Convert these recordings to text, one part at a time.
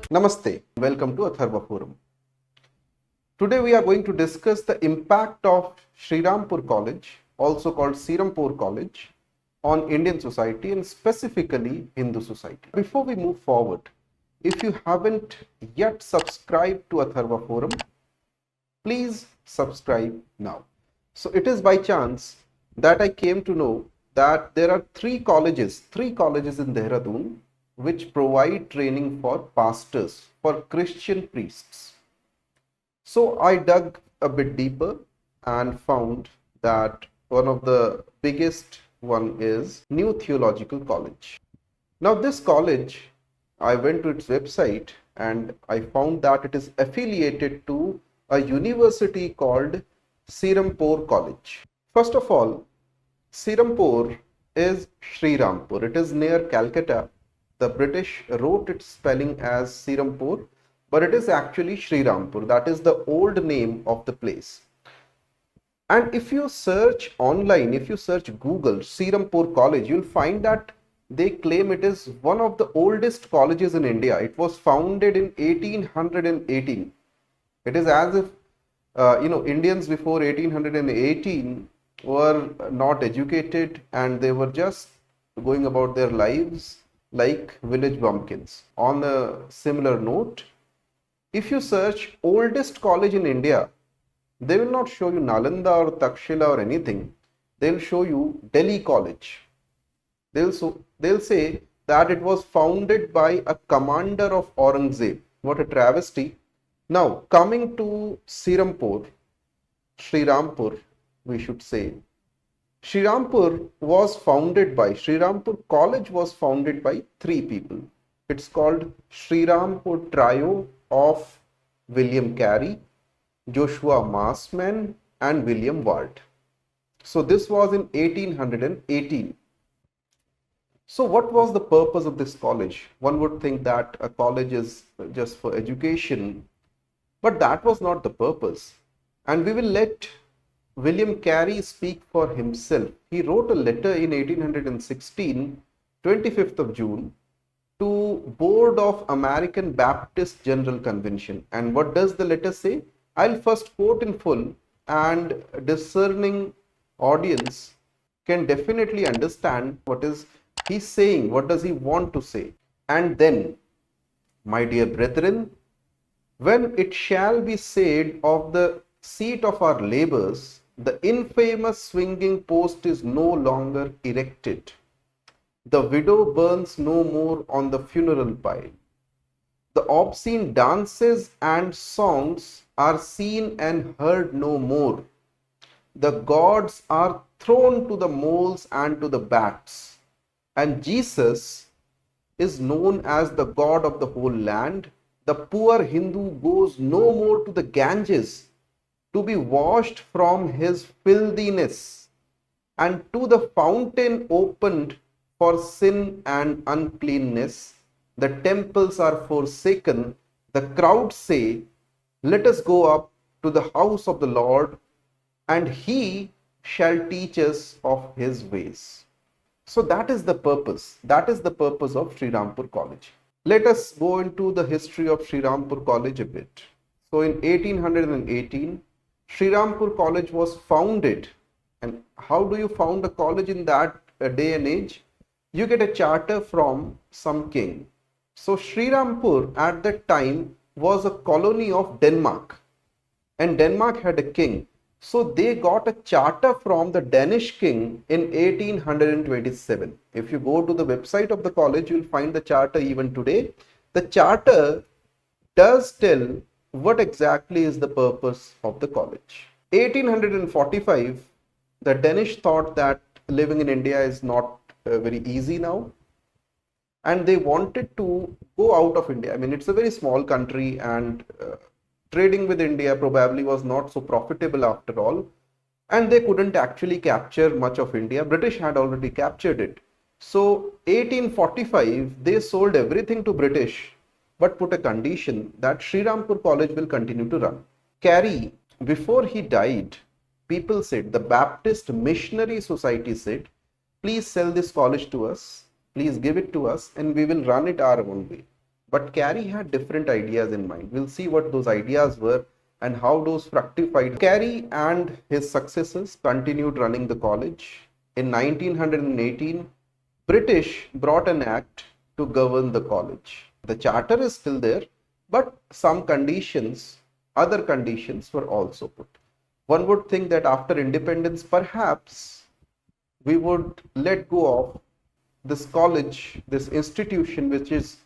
Namaste, welcome to Atharva Forum. Today we are going to discuss the impact of Shrirampur College, also called Serampore College, on Indian society and specifically Hindu society. Before we move forward, if you haven't yet subscribed to Atharva Forum, please subscribe now. So it is by chance that I came to know that there are three colleges in Dehradun which provide training for pastors, for Christian priests. So I dug a bit deeper and found that one of the biggest one is New Theological College. Now this college, I went to its website and I found that it is affiliated to a university called Serampore College. First of all, Serampore is Shrirampur. It is near Calcutta. The British wrote its spelling as Serampore, but it is actually Shrirampur. That is the old name of the place. And if you search online, if you search Google Serampore College, you'll find that they claim it is one of the oldest colleges in India. It was founded in 1818. It is as if Indians before 1818 were not educated and they were just going about their lives like village bumpkins. On a similar note, if you search oldest college in India, they will not show you Nalanda or Takshila or anything. They'll show you Delhi College. They'll say that it was founded by a commander of Aurangzeb. What a travesty. Now, coming to Serampore, Shrirampur, we should say. Shrirampur College was founded by three people. It's called Shrirampur Trio of William Carey, Joshua Marsman and William Ward. So this was in 1818. So what was the purpose of this college? One would think that a college is just for education, but that was not the purpose. And we will let William Carey speak for himself. He wrote a letter in 1816, 25th of June, to Board of American Baptist General Convention. And what does the letter say? I'll first quote in full, and discerning audience can definitely understand what is he saying, what does he want to say. And then, my dear brethren, when it shall be said of the seat of our labors, the infamous swinging post is no longer erected. The widow burns no more on the funeral pile. The obscene dances and songs are seen and heard no more. The gods are thrown to the moles and to the bats. And Jesus is known as the God of the whole land. The poor Hindu goes no more to the Ganges to be washed from his filthiness, and to the fountain opened for sin and uncleanness. The temples are forsaken. The crowds say, let us go up to the house of the Lord, and he shall teach us of his ways. So that is the purpose. That is the purpose of Shrirampur College. Let us go into the history of Shrirampur College a bit. So in 1818, Shrirampur College was founded. And how do you found a college in that day and age? You get a charter from some king. So Shrirampur at that time was a colony of Denmark, and Denmark had a king. So they got a charter from the Danish king in 1827. If you go to the website of the college, you'll find the charter even today. The charter does tell what exactly is the purpose of the college. 1845, the Danish thought that living in India is not very easy now, and they wanted to go out of India. I mean, it's a very small country, and trading with India probably was not so profitable after all, and they couldn't actually capture much of India. British had already captured it. So 1845, they sold everything to British, but put a condition that Shrirampur College will continue to run. Carey, before he died, people said, the Baptist Missionary Society said, please sell this college to us, please give it to us, and we will run it our own way. But Carey had different ideas in mind. We'll see what those ideas were and how those fructified. Carey and his successors continued running the college. In 1918, British brought an act to govern the college. The charter is still there, but some conditions, other conditions were also put. One would think that after independence, perhaps we would let go of this college, this institution, which is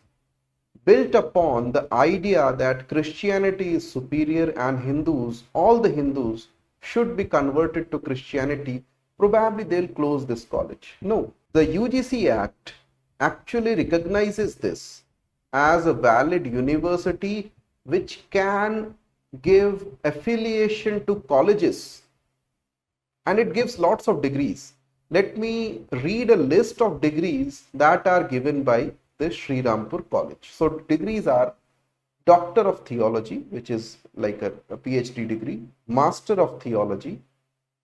built upon the idea that Christianity is superior and Hindus, all the Hindus, should be converted to Christianity. Probably they'll close this college. No, the UGC Act actually recognizes this as a valid university which can give affiliation to colleges, and it gives lots of degrees. Let me read a list of degrees that are given by this Shrirampur College. So degrees are Doctor of Theology, which is like a PhD degree, Master of Theology,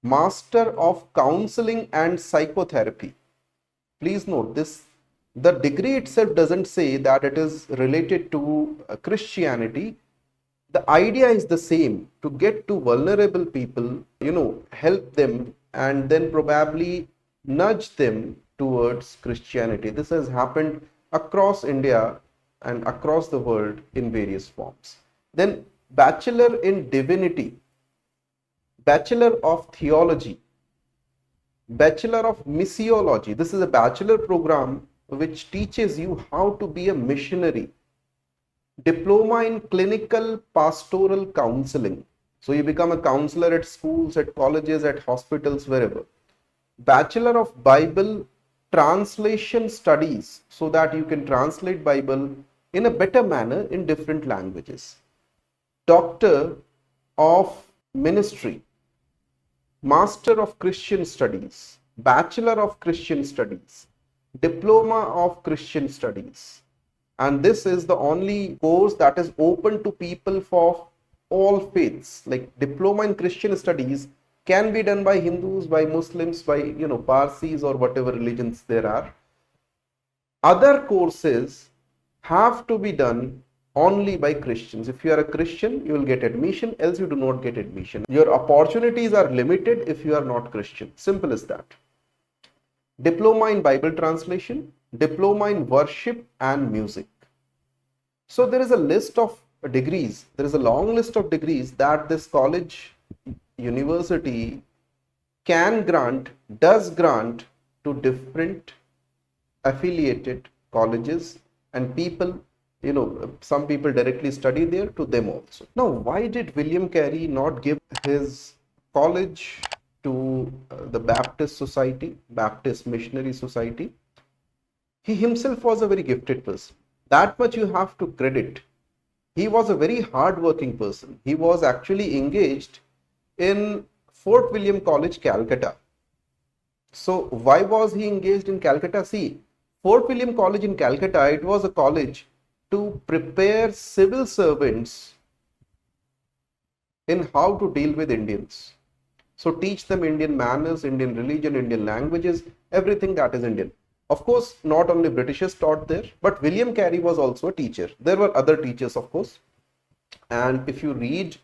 Master of Counseling and Psychotherapy. Please note this, the degree itself doesn't say that it is related to Christianity. The idea is the same, to get to vulnerable people, help them and then probably nudge them towards Christianity. This has happened across India and across the world in various forms. Then Bachelor in Divinity, Bachelor of Theology, Bachelor of Missiology. This is a bachelor program which teaches you how to be a missionary. Diploma in Clinical Pastoral Counseling. So you become a counselor at schools, at colleges, at hospitals, wherever. Bachelor of Bible Translation Studies, so that you can translate Bible in a better manner in different languages. Doctor of Ministry, Master of Christian Studies, Bachelor of Christian Studies, Diploma of Christian Studies. And this is the only course that is open to people for all faiths. Like Diploma in Christian Studies can be done by Hindus, by Muslims, by Parsis or whatever religions there are. Other courses have to be done only by Christians. If you are a Christian, you will get admission, else you do not get admission. Your opportunities are limited if you are not Christian. Simple as that. Diploma in Bible Translation, Diploma in Worship and Music. So there is a list of degrees. There is a long list of degrees that this college, university can grant, does grant to different affiliated colleges and people. Some people directly study there, to them also. Now, why did William Carey not give his college to the Baptist Society, Baptist Missionary Society? He himself was a very gifted person. That much you have to credit. He was a very hard-working person. He was actually engaged in Fort William College, Calcutta. So why was he engaged in Calcutta? See, Fort William College in Calcutta, it was a college to prepare civil servants in how to deal with Indians. So teach them Indian manners, Indian religion, Indian languages, everything that is Indian. Of course, not only Britishers taught there, but William Carey was also a teacher. There were other teachers, of course. And if you read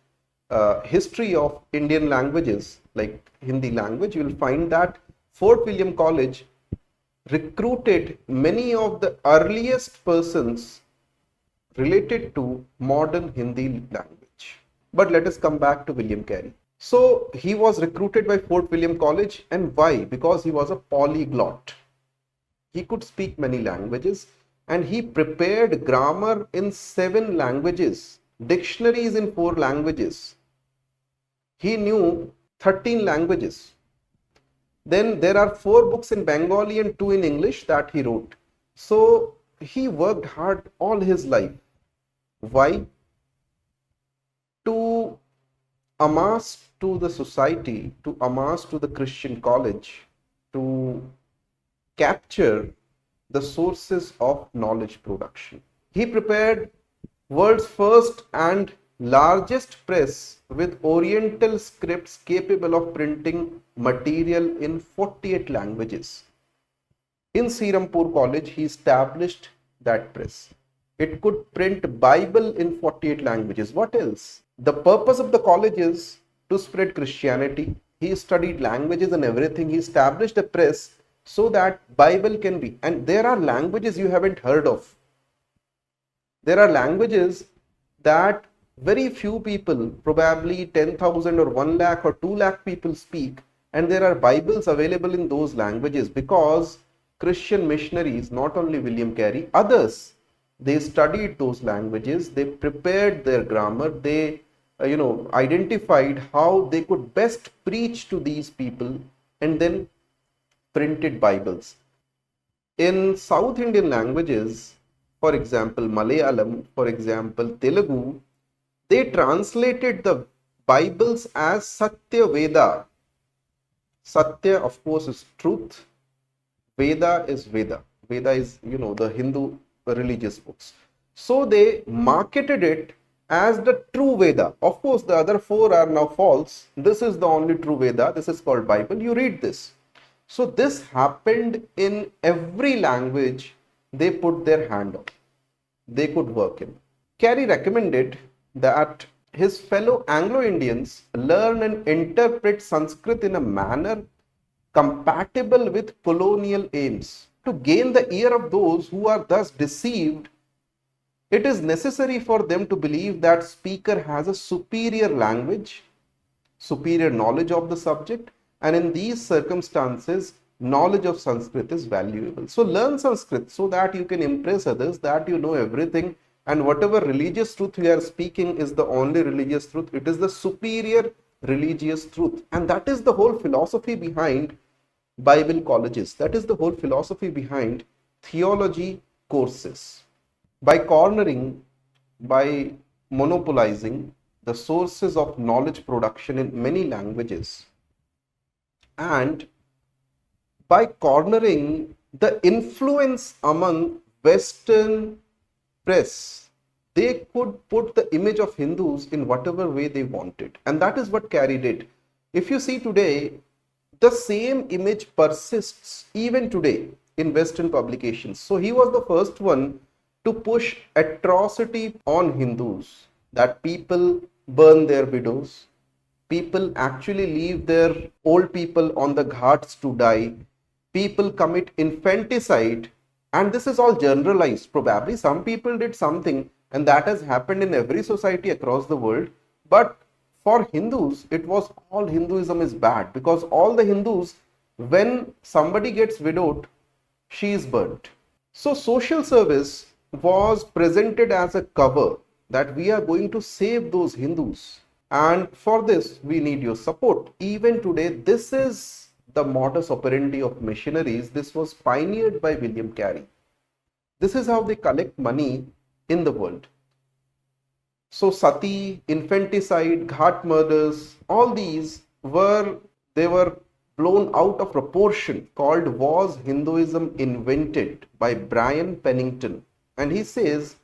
history of Indian languages, like Hindi language, you will find that Fort William College recruited many of the earliest persons related to modern Hindi language. But let us come back to William Carey. So he was recruited by Fort William College, and why? Because he was a polyglot. He could speak many languages, and he prepared grammar in 7 languages, dictionaries in 4 languages. He knew 13 languages. Then there are 4 books in Bengali and 2 in English that he wrote. So he worked hard all his life. Why? To amass to the society, to amass to the Christian college, to capture the sources of knowledge production. He prepared world's first and largest press with oriental scripts capable of printing material in 48 languages. In Serampore College, he established that press. It could print Bible in 48 languages. What else? The purpose of the college is to spread Christianity. He studied languages and everything. He established a press so that Bible can be. And there are languages you haven't heard of. There are languages that very few people, probably 10,000 or 1 lakh or 2 lakh people speak, and there are Bibles available in those languages because Christian missionaries, not only William Carey, others, they studied those languages, they prepared their grammar, they identified how they could best preach to these people, and then printed Bibles. In South Indian languages, for example, Malayalam, for example, Telugu, they translated the Bibles as Satya Veda. Satya, of course, is truth. Veda is Veda. Veda is, the Hindu religious books. So they marketed it as the true Veda. Of course, the other four are now false. This is the only true Veda. This is called Bible. You read this. So this happened in every language they put their hand on. They could work in. Carey recommended that his fellow Anglo-Indians learn and interpret Sanskrit in a manner compatible with colonial aims. To gain the ear of those who are thus deceived, it is necessary for them to believe that speaker has a superior language, superior knowledge of the subject, and in these circumstances, knowledge of Sanskrit is valuable. So learn Sanskrit so that you can impress others that you know everything, and whatever religious truth we are speaking is the only religious truth. It is the superior religious truth. And that is the whole philosophy behind Bible colleges. That is the whole philosophy behind theology courses. By cornering, by monopolizing the sources of knowledge production in many languages, and by cornering the influence among Western press, they could put the image of Hindus in whatever way they wanted. And that is what Carey did. If you see today, the same image persists even today in Western publications. So he was the first one to push atrocity on Hindus, that people burn their widows, people actually leave their old people on the ghats to die, people commit infanticide, and this is all generalized. Probably some people did something, and that has happened in every society across the world. But for Hindus, it was all Hinduism is bad, because all the Hindus, when somebody gets widowed, she is burnt. So social service was presented as a cover that we are going to save those Hindus, and for this we need your support. Even today, this is the modus operandi of missionaries. This was pioneered by William Carey. This is how they collect money in the world. So sati, infanticide, ghat murders, all these were blown out of proportion, called Was Hinduism Invented, by Brian Pennington. And he says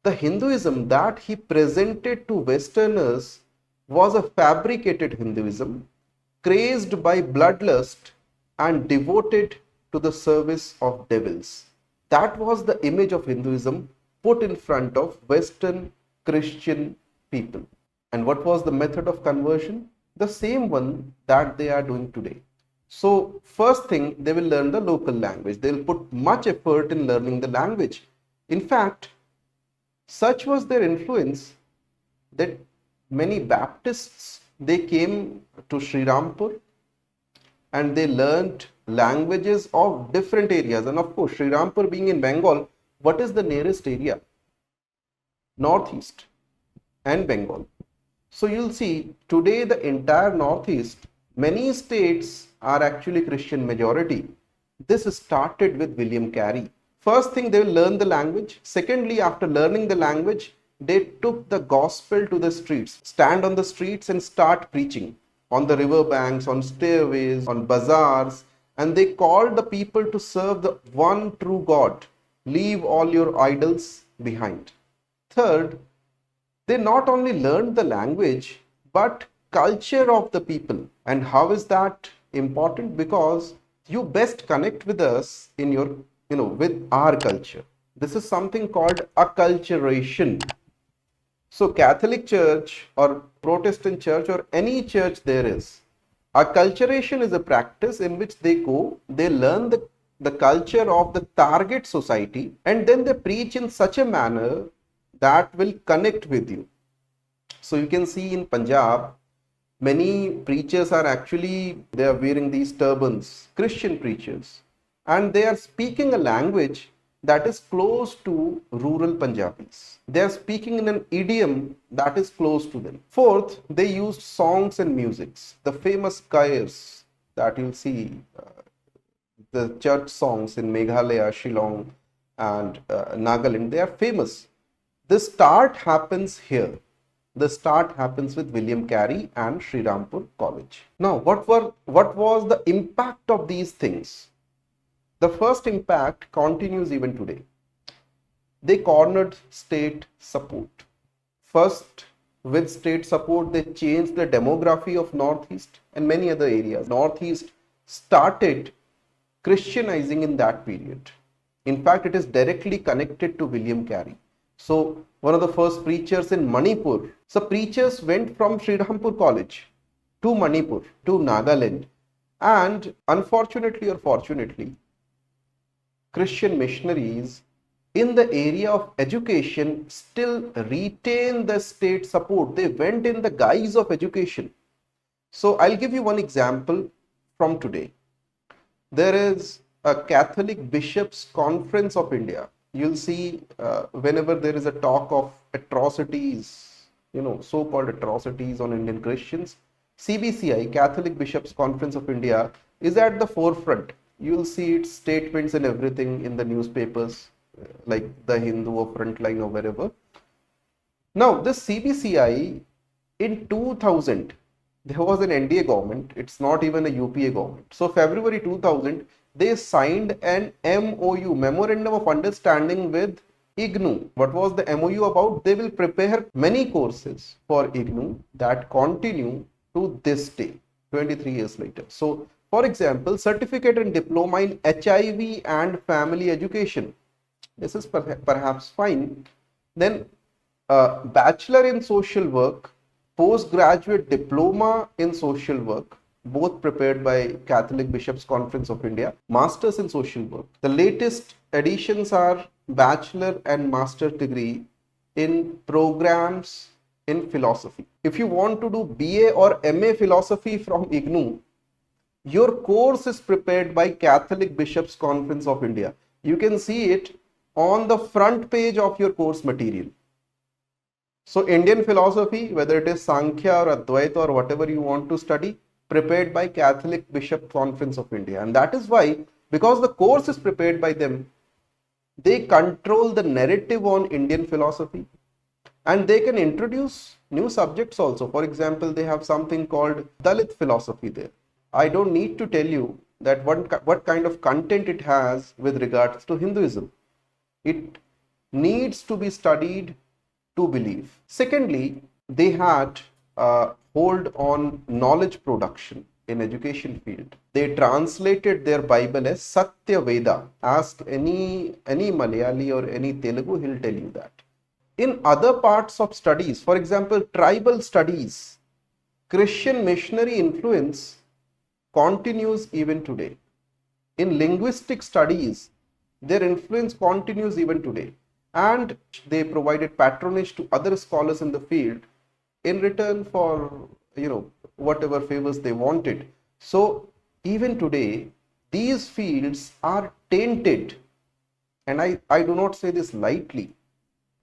the Hinduism that he presented to Westerners was a fabricated Hinduism, crazed by bloodlust and devoted to the service of devils. That was the image of Hinduism put in front of Western Christian people. And what was the method of conversion? The same one that they are doing today. So first thing, they will learn the local language. They will put much effort in learning the language. In fact, such was their influence that many Baptists, they came to Shrirampur and they learned languages of different areas. And of course, Shrirampur being in Bengal, what is the nearest area? Northeast and Bengal. So you'll see today the entire Northeast, many states are actually Christian majority. This started with William Carey. First thing, they will learn the language. Secondly, after learning the language, they took the gospel to the streets, stand on the streets and start preaching on the river banks, on stairways, on bazaars, and they called the people to serve the one true God. Leave all your idols behind. Third, they not only learned the language, but culture of the people. And how is that important? Because you best connect with us in your, with our culture. This is something called acculturation. So Catholic Church or Protestant Church or any church there is, acculturation is a practice in which they go, they learn the culture of the target society, and then they preach in such a manner that will connect with you. So you can see in Punjab, many preachers are actually, they are wearing these turbans, Christian preachers, and they are speaking a language that is close to rural Punjabis. They are speaking in an idiom that is close to them. Fourth, they used songs and musics. The famous choirs that you'll see, the church songs in Meghalaya, Shillong, and Nagaland, they are famous. The start happens here. The start happens with William Carey and Serampore College. Now, what was the impact of these things? The first impact continues even today. They cornered state support. First, with state support, they changed the demography of Northeast and many other areas. Northeast started Christianizing in that period. In fact, it is directly connected to William Carey. So, one of the first preachers in Manipur. So, preachers went from Srirampur College to Manipur, to Nagaland, and unfortunately or fortunately, Christian missionaries in the area of education still retain the state support. They went in the guise of education. So, I'll give you one example from today. There is a Catholic Bishops' Conference of India. You'll see whenever there is a talk of atrocities, so-called atrocities on Indian Christians, CBCI, Catholic Bishops' Conference of India, is at the forefront. You'll see its statements and everything in the newspapers, like the Hindu or Frontline or wherever. Now, this CBCI in 2000, there was an NDA government. It's not even a UPA government. So, February 2000, they signed an MOU, Memorandum of Understanding with IGNOU. What was the MOU about? They will prepare many courses for IGNOU that continue to this day, 23 years later. So, for example, certificate and diploma in HIV and family education. This is perhaps fine. Then, bachelor in social work, postgraduate diploma in social work, both prepared by Catholic Bishops' Conference of India, masters in social work. The latest additions are bachelor and master degree in programs in philosophy. If you want to do BA or MA philosophy from IGNOU, your course is prepared by Catholic Bishops' Conference of India. You can see it on the front page of your course material. So Indian philosophy, whether it is Sankhya or Advaita or whatever you want to study, prepared by Catholic Bishop Conference of India. And that is why, because the course is prepared by them, they control the narrative on Indian philosophy, and they can introduce new subjects also. For example, they have something called Dalit philosophy there. I don't need to tell you that what kind of content it has with regards to Hinduism. It needs to be studied to believe. Secondly, they had hold on knowledge production in education field. They translated their Bible as Satya Veda. Ask any Malayali or any Telugu, he'll tell you that. In other parts of studies, for example, tribal studies, Christian missionary influence continues even today. In linguistic studies, their influence continues even today. And they provided patronage to other scholars in the field in return for, whatever favors they wanted. So even today, these fields are tainted. And I do not say this lightly.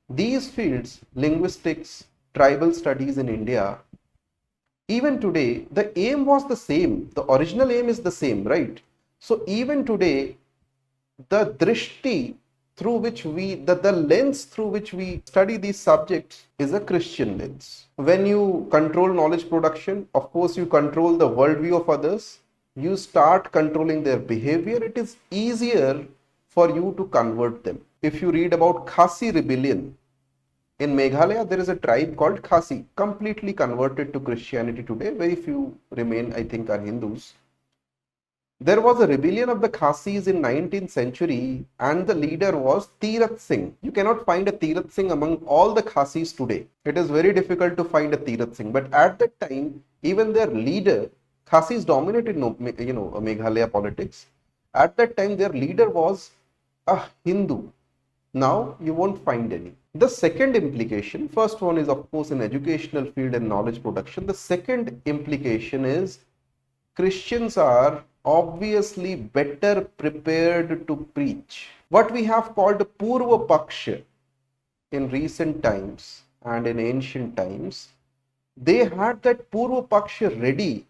These fields, linguistics, tribal studies in India, even today, the aim was the same. The original aim is the same, right? So even today, the drishti through which the lens through which we study these subjects is a Christian lens. When you control knowledge production, of course, you control the worldview of others. You start controlling their behavior. It is easier for you to convert them. If you read about Khasi rebellion, in Meghalaya, there is a tribe called Khasi, completely converted to Christianity today. Very few remain, I think, are Hindus. There was a rebellion of the Khasis in 19th century and the leader was Tirath Singh. You cannot find a Tirath Singh among all the Khasis today. It is very difficult to find a Tirath Singh. But at that time, even their leader, Khasis dominated Meghalaya politics. At that time, their leader was a Hindu. Now you won't find any. The second implication, first one is of course in educational field and knowledge production. The second implication is Christians are obviously better prepared to preach. What we have called Purva Paksha in recent times and in ancient times, they had that Purva Paksha ready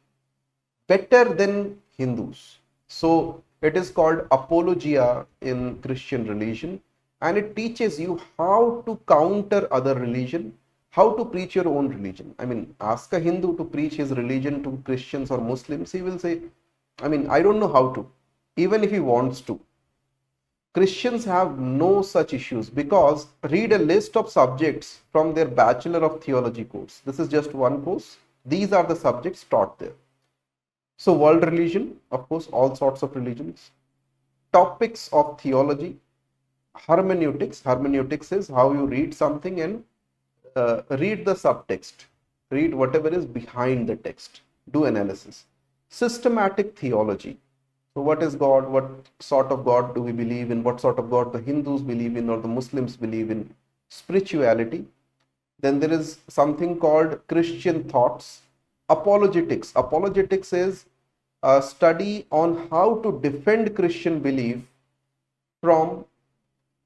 better than Hindus. So it is called apologia in Christian religion, and it teaches you how to counter other religion, how to preach your own religion. I mean, ask a Hindu to preach his religion to Christians or Muslims, he will say, I don't know how to, even if he wants to. Christians have no such issues because read a list of subjects from their Bachelor of Theology course. This is just one course. These are the subjects taught there. So world religion, of course, all sorts of religions. Topics of theology. Hermeneutics. Hermeneutics is how you read something and read the subtext. Read whatever is behind the text. Do analysis. Systematic theology. So what is God? What sort of God do we believe in? What sort of God the Hindus believe in or the Muslims believe in? Spirituality. Then there is something called Christian thoughts. Apologetics. Apologetics is a study on how to defend Christian belief from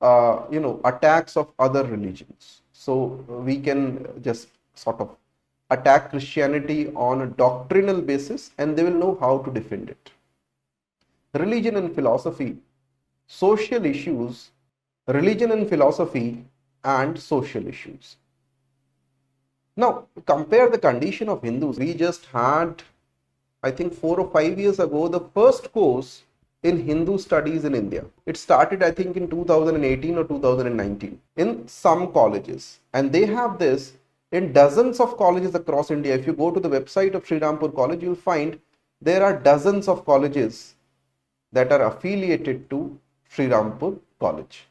attacks of other religions. So we can just sort of attack Christianity on a doctrinal basis and they will know how to defend it. Religion and philosophy, social issues, religion and philosophy and social issues. Now, compare the condition of Hindus. We just had, I think 4 or 5 years ago, the first course in Hindu studies in India. It started, I think, in 2018 or 2019 in some colleges. And they have this in dozens of colleges across India. If you go to the website of Srirampore College, you'll find there are dozens of colleges that are affiliated to Srirampore College.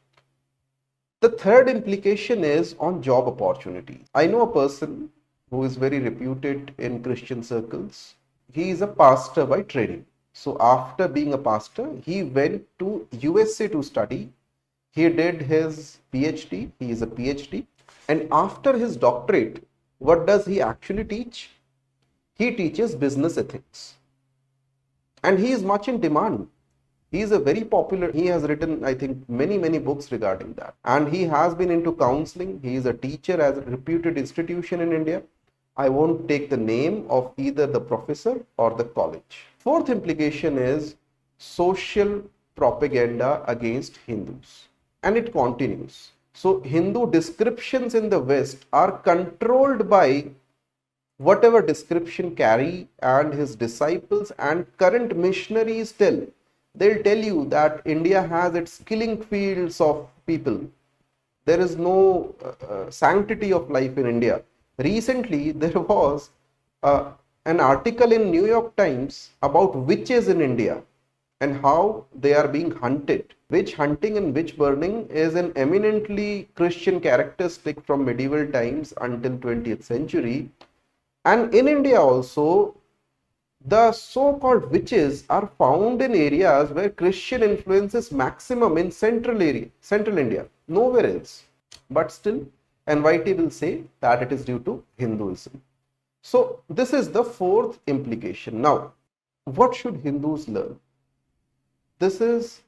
The third implication is on job opportunities. I know a person who is very reputed in Christian circles. He is a pastor by training. So after being a pastor, he went to USA to study. He did his PhD. He is a PhD. And after his doctorate, what does he actually teach? He teaches business ethics. And he is much in demand. He is a very popular, he has written, I think, many books regarding that. And he has been into counseling. He is a teacher at a reputed institution in India. I won't take the name of either the professor or the college. Fourth implication is social propaganda against Hindus. And it continues. So Hindu descriptions in the West are controlled by whatever description Carey and his disciples and current missionaries tell. They'll tell you that India has its killing fields of people. There is no sanctity of life in India. Recently, there was an article in New York Times about witches in India and how they are being hunted. Witch hunting and witch burning is an eminently Christian characteristic from medieval times until 20th century. And in India also, the so-called witches are found in areas where Christian influence is maximum in central India, nowhere else. But still, NYT will say that it is due to Hinduism. So this is the fourth implication. Now, what should Hindus learn? This is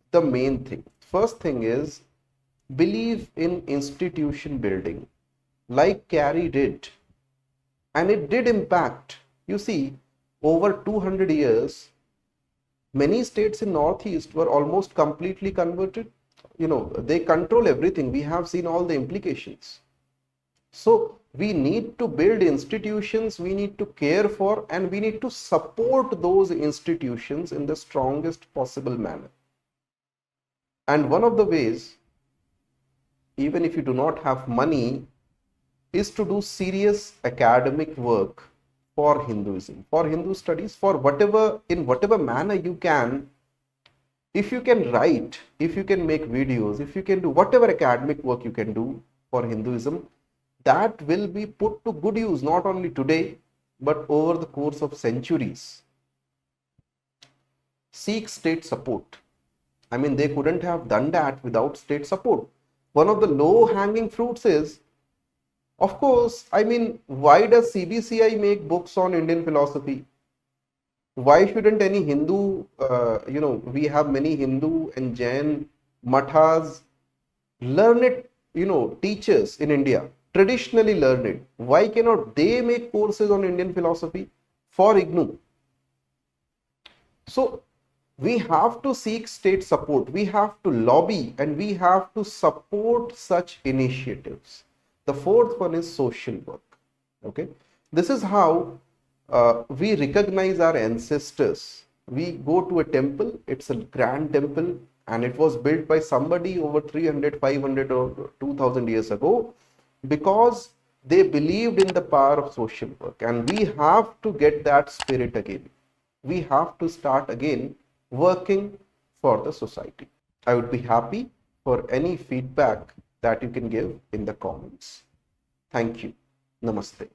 the main thing. First thing is believe in institution building, like Carey did. And it did impact. You see, over 200 years, many states in Northeast were almost completely converted. They control everything. We have seen all the implications. So we need to build institutions, we need to care for, and we need to support those institutions in the strongest possible manner. And one of the ways, even if you do not have money, is to do serious academic work for Hinduism, for Hindu studies, for whatever, in whatever manner you can. If you can write, if you can make videos, if you can do whatever academic work you can do for Hinduism, that will be put to good use, not only today, but over the course of centuries. Seek state support. I mean, they couldn't have done that without state support. One of the low hanging fruits is, of course, I mean, why does CBCI make books on Indian philosophy? Why shouldn't any Hindu, we have many Hindu and Jain mathas, learned, teachers in India, traditionally learned. Why cannot they make courses on Indian philosophy for IGNOU? So we have to seek state support, we have to lobby, and we have to support such initiatives. The fourth one is social work. Okay, this is how we recognize our ancestors. We go to a temple, it's a grand temple, and it was built by somebody over 300, 500 or 2000 years ago, because they believed in the power of social work. And we have to get that spirit again. We have to start again working for the society. I would be happy for any feedback that you can give in the comments. Thank you. Namaste.